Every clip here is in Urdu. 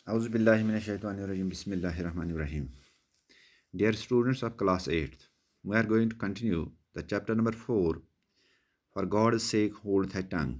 Auzu billahi minash-shaytanir-rajim. Bismillahir-rahmanir-rahim. Dear students of class 8th, we are going to continue the chapter number 4. For God's sake, hold thy tongue.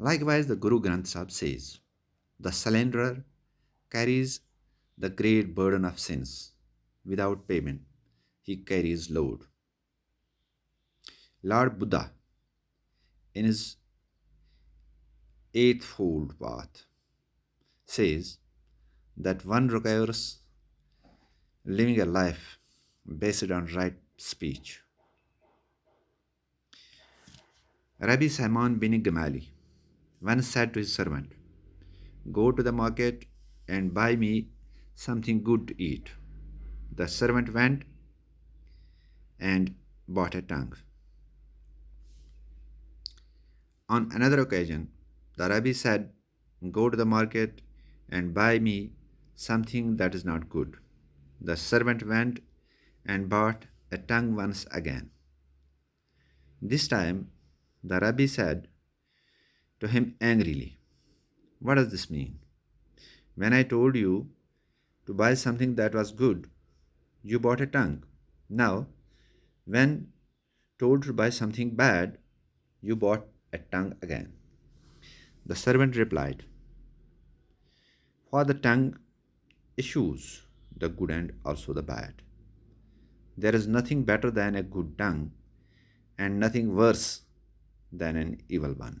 Likewise, the Guru Granth Sahib says, the slanderer carries the great burden of sins. Without payment, he carries load. Lord Buddha, in his eightfold path, says that one requires living a life based on right speech. Rabbi Salman bin Gamali once said to his servant, "Go to the market and buy me something good to eat." The servant went and bought a tongue. On another occasion, the Rabbi said, "Go to the market and buy me something that is not good." The servant went and bought a tongue once again. This time, the Rabbi said to him angrily, "What does this mean? When I told you to buy something that was good, you bought a tongue. Now, when told to buy something bad, you bought a tongue again." The servant replied, "For the tongue issues the good and also the bad. There is nothing better than a good tongue, and nothing worse than an evil one."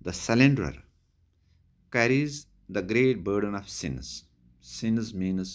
the slanderer carries the great burden of sins. Sins means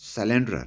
slanderer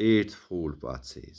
8th fold path says,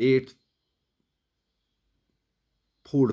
8th fold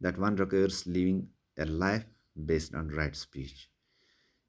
that one requires living a life based on right speech.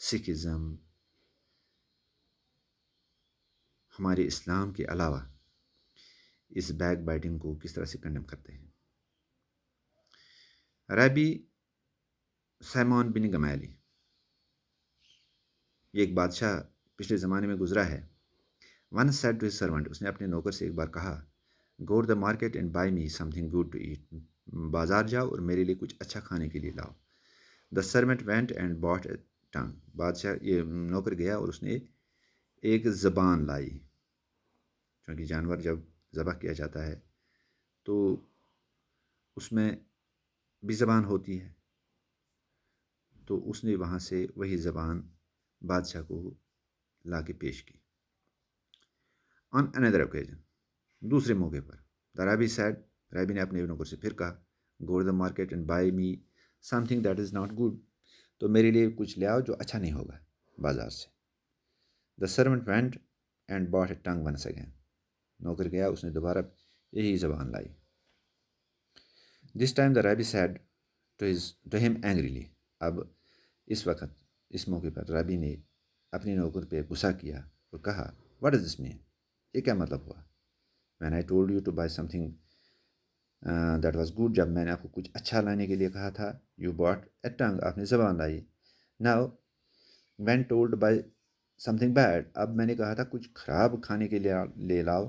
Sikhism ہمارے اسلام کے علاوہ اس بیک بائٹنگ کو کس طرح سے کنڈم کرتے ہیں۔ رابی سیمون بن گمالی، یہ ایک بادشاہ پچھلے زمانے میں گزرا ہے۔ One said to his servant, اس نے اپنے نوکر سے ایک بار کہا، go to the market and buy me something good to eat, بازار جاؤ اور میرے لیے کچھ اچھا کھانے کے لیے لاؤ۔ دا servant went and bought a ٹنگ، بادشاہ یہ نوکر گیا اور اس نے ایک زبان لائی، کیونکہ جانور جب ذبح کیا جاتا ہے تو اس میں بھی زبان ہوتی ہے، تو اس نے وہاں سے وہی زبان بادشاہ کو لا کے پیش کی۔ آن اندر اوکیزن، دوسرے موقع پر، دا رابی سیڈ، رابی نے اپنے نوکر سے پھر کہا، go to the market and buy me something that is not good, تو میرے لیے کچھ لے آؤ جو اچھا نہیں ہوگا بازار سے۔ The servant went and bought a tongue once again, نوکر گیا، اس نے دوبارہ یہی زبان لائی۔ This time the rabbi said to him angrily, اب اس وقت اس موقع پر رابی نے اپنے نوکر پہ غصہ کیا اور کہا، واٹ از دس مین، یہ کیا مطلب ہوا؟ When I told you to buy something that was good, جب میں نے آپ کو کچھ اچھا لانے کے لیے کہا تھا، یو باٹ اے ٹنگ، آپ نے زبان لائی۔ Now when told buy something bad, اب میں نے کہا تھا کچھ خراب کھانے کے لیے لے لاؤ،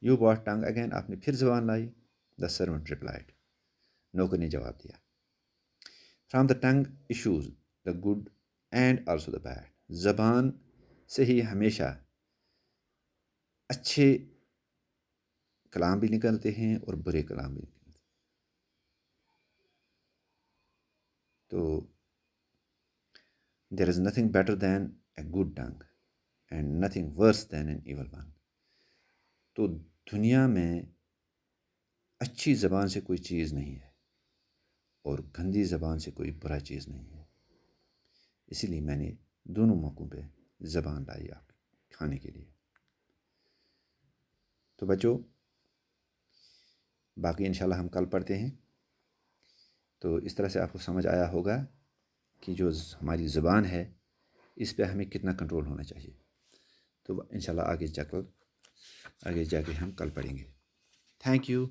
یو باٹ ٹنگ اگین، آپ نے پھر زبان لائی۔ دا سرونٹ ریپلائڈ، نوکر نے جواب دیا، from the tongue issues the good and also the bad, زبان سے ہی ہمیشہ اچھے کلام بھی نکلتے ہیں اور برے کلام بھی نکلتے ہیں۔ تو there is nothing better than a good tongue and nothing worse than an evil one, تو دنیا میں اچھی زبان سے کوئی چیز نہیں ہے اور گندی زبان سے کوئی برا چیز نہیں ہے، اسی لیے میں نے دونوں موقعوں پہ زبان لائی آپ کھانے کے لیے۔ تو بچوں، باقی انشاءاللہ ہم کل پڑھتے ہیں، تو اس طرح سے آپ کو سمجھ آیا ہوگا کہ جو ہماری زبان ہے اس پہ ہمیں کتنا کنٹرول ہونا چاہیے۔ تو انشاءاللہ آگے جا کے ہم کل پڑھیں گے۔ Thank you.